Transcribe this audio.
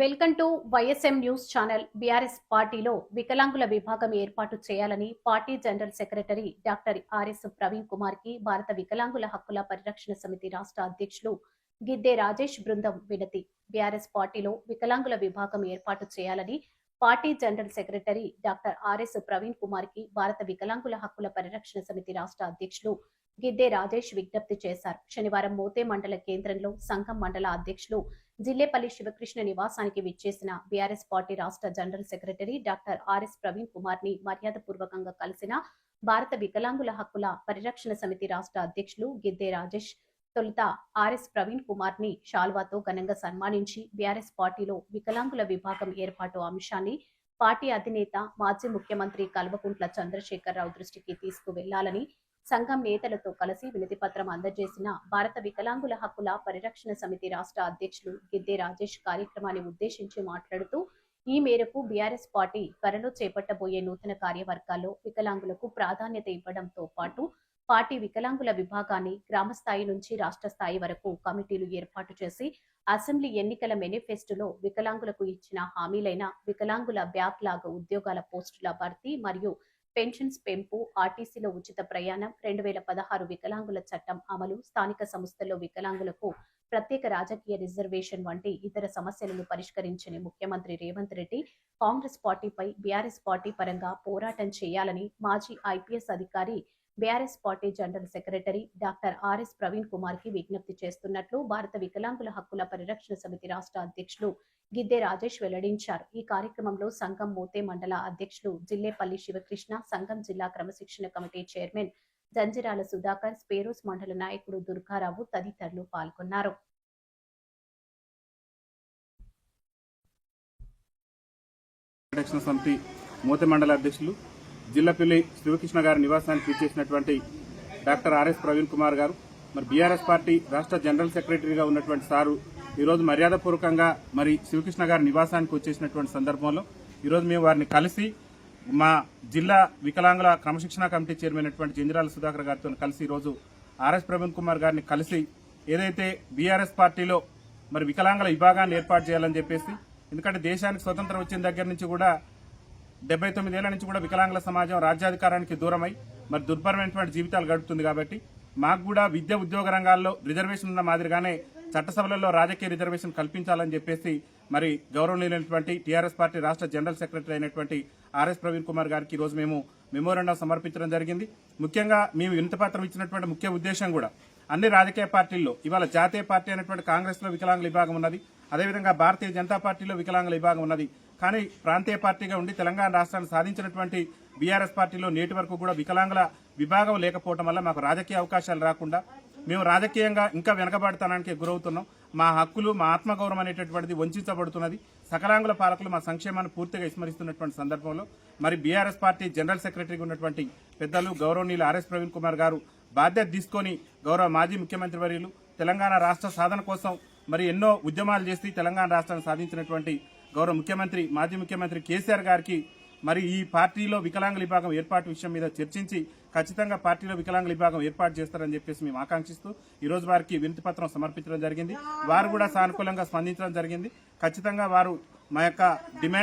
Welcome to YSM news channel. BRS పార్టీలో వికలాంగుల విభాగం ఏర్పాటు చేయాలని party general secretary doctor RS Praveen Kumar కి భారత వికలాంగుల హక్కుల పరిరక్షణ సమితి రాష్ట్ర అధ్యక్షులు గిద్దే రాజేష్ బృందం వినతి. బీఆర్ఎస్ పార్టీలో వికలాంగుల విభాగం ఏర్పాటు చేయాలని party general secretary doctor RS Praveen Kumar కి భారత వికలాంగుల హక్కుల పరిరక్షణ సమితి రాష్ట్ర అధ్యక్షులు గిద్దే రాజేష్ విజ్ఞప్తి చేశారు. శనివారం మోతే మండల కేంద్రంలో సంఘం మండల అధ్యక్షులు జిల్లేపల్లి శివకృష్ణ నివాసానికి విచ్చేసిన బీఆర్ఎస్ పార్టీ రాష్ట్ర general secretary doctor RS Praveen Kumar ని మర్యాదపూర్వకంగా కలిసిన భారత వికలాంగుల హక్కుల పరిరక్షణ సమితి రాష్ట్ర అధ్యక్షులు గిద్దే రాజేష్ తొలుత ఆర్ఎస్ ప్రవీణ్ కుమార్ ని షాల్వాతో ఘనంగా సన్మానించి బీఆర్ఎస్ పార్టీలో వికలాంగుల విభాగం ఏర్పాటు అంశాన్ని పార్టీ అధినేత మాజీ ముఖ్యమంత్రి కల్వకుంట్ల చంద్రశేఖరరావు దృష్టికి తీసుకువెళ్లాలని సంఘం నేతలతో కలిసి వినతిపత్రం అందజేసిన భారత వికలాంగుల హక్కుల పరిరక్షణ సమితి రాష్ట్ర అధ్యక్షులు గిద్దే రాజేష్ కార్యక్రమాన్ని ఉద్దేశించి మాట్లాడుతూ ఈ మేరకు బీఆర్ఎస్ పార్టీ త్వరలో చేపట్టబోయే నూతన కార్యవర్గాల్లో వికలాంగులకు ప్రాధాన్యత ఇవ్వడంతో పాటు పార్టీ వికలాంగుల విభాగాన్ని గ్రామ స్థాయి నుంచి రాష్ట్ర స్థాయి వరకు కమిటీలు ఏర్పాటు చేసి అసెంబ్లీ ఎన్నికల మేనిఫెస్టోలో వికలాంగులకు ఇచ్చిన హామీలైన వికలాంగుల బ్యాక్లాగ్ ఉద్యోగాల పోస్టుల భర్తీ మరియు పెన్షన్స్ పెంపు, ఆర్టీసీలో ఉచిత ప్రయాణం, 2016 వికలాంగుల చట్టం అమలు, స్థానిక సంస్థల్లో వికలాంగులకు ప్రత్యేక రాజకీయ రిజర్వేషన్ వంటి ఇతర సమస్యలను పరిష్కరించని ముఖ్యమంత్రి రేవంత్ రెడ్డి కాంగ్రెస్ పార్టీపై బీఆర్ఎస్ పార్టీ పరంగా పోరాటం చేయాలని మాజీ ఐపీఎస్ అధికారి BRS party general secretary doctor RS Praveen Kumar కి విజ్ఞప్తి చేస్తున్నట్లు భారత వికలాంగుల హక్కుల పరిరక్షణ సమితి రాష్ట్ర అధ్యక్షులు గిద్దే రాజేష్ వెల్లడించారు. ఈ కార్యక్రమంలో సంఘం మోతే మండల అధ్యక్షులు జిల్లేపల్లి శివకృష్ణ, సంఘం జిల్లా క్రమశిక్షణ కమిటీ చైర్మన్ జంజిరాల సుధాకర్, స్పేరోస్ మండల నాయకుడు దుర్గారావు తదితరులు పాల్గొన్నారు. సమితి మోతే మండల అధ్యక్షులు జిల్లాపల్లి శివకృష్ణ గారి నివాసానికి విచ్చేసినటువంటి డాక్టర్ ఆర్ఎస్ ప్రవీణ్ కుమార్ గారు, మరి బీఆర్ఎస్ పార్టీ రాష్ట్ర జనరల్ సెక్రటరీగా ఉన్నటువంటి సారు ఈరోజు మర్యాదపూర్వకంగా మరి శివకృష్ణ గారి నివాసానికి వచ్చేసినటువంటి సందర్భంలో ఈరోజు మేము వారిని కలిసి మా జిల్లా వికలాంగుల క్రమశిక్షణ కమిటీ చైర్మన్ అయినటువంటి జంజిరాల సుధాకర్ గారితో కలిసి ఈరోజు ఆర్ఎస్ ప్రవీణ్ కుమార్ గారిని కలిసి ఏదైతే బీఆర్ఎస్ పార్టీలో మరి వికలాంగుల విభాగాన్ని ఏర్పాటు చేయాలని చెప్పేసి, ఎందుకంటే దేశానికి స్వతంత్రం వచ్చిన దగ్గర నుంచి కూడా 79 ఏళ్ల నుంచి కూడా వికలాంగుల సమాజం రాజ్యాధికారానికి దూరమై మరి దుర్భరమైనటువంటి జీవితాలు గడుపుతుంది. కాబట్టి మాకు కూడా విద్య ఉద్యోగ రంగాల్లో రిజర్వేషన్ ఉన్న మాదిరిగానే చట్టసభలలో రాజకీయ రిజర్వేషన్ కల్పించాలని చెప్పేసి మరి గౌరవనీయులైనటువంటి టీఆర్ఎస్ పార్టీ రాష్ట్ర జనరల్ సెక్రటరీ అయినటువంటి ఆర్ఎస్ ప్రవీణ్ కుమార్ గారికి ఈరోజు మేము మెమోరాండం సమర్పించడం జరిగింది. ముఖ్యంగా మేము వినతిపత్రం ఇచ్చినటువంటి ముఖ్య ఉద్దేశం కూడా అన్ని రాజకీయ పార్టీల్లో ఇవాళ జాతీయ పార్టీ అయినటువంటి కాంగ్రెస్ లో వికలాంగుల విభాగం ఉన్నది, అదేవిధంగా భారతీయ జనతా పార్టీలో వికలాంగుల విభాగం ఉన్నది. కానీ ప్రాంతీయ పార్టీగా ఉండి తెలంగాణ రాష్ట్రాన్ని సాధించినటువంటి బీఆర్ఎస్ పార్టీలో నేటి వరకు కూడా వికలాంగుల విభాగం లేకపోవడం వల్ల మాకు రాజకీయ అవకాశాలు రాకుండా మేము రాజకీయంగా ఇంకా వెనకబాటుతనానికి గురవుతున్నాం. మా హక్కులు, మా ఆత్మగౌరవం అనేటటువంటిది వంచబడుతున్నది. సకలాంగుల పాలకులు మా సంక్షేమాన్ని పూర్తిగా విస్మరిస్తున్నటువంటి సందర్భంలో మరి బీఆర్ఎస్ పార్టీ జనరల్ సెక్రటరీగా ఉన్నటువంటి పెద్దలు గౌరవనీయులు ఆర్ఎస్ ప్రవీణ్ కుమార్ గారు బాధ్యత తీసుకొని గౌరవ మాజీ ముఖ్యమంత్రి వర్యులు తెలంగాణ రాష్ట్ర సాధన కోసం మరి ఎన్నో ఉద్యమాలు చేసి తెలంగాణ రాష్ట్రాన్ని సాధించినటువంటి గౌరవ ముఖ్యమంత్రి మాజీ ముఖ్యమంత్రి కేసీఆర్ గారికి మరి ఈ పార్టీలో వికలాంగుల విభాగం ఏర్పాటు విషయం మీద చర్చించి ఖచ్చితంగా పార్టీలో వికలాంగుల విభాగం ఏర్పాటు చేస్తారని చెప్పేసి మేము ఆకాంక్షిస్తూ ఈ రోజు వారికి వినతిపత్రం సమర్పించడం జరిగింది. వారు కూడా సానుకూలంగా స్పందించడం జరిగింది. ఖచ్చితంగా వారు మా యొక్క డిమాండ్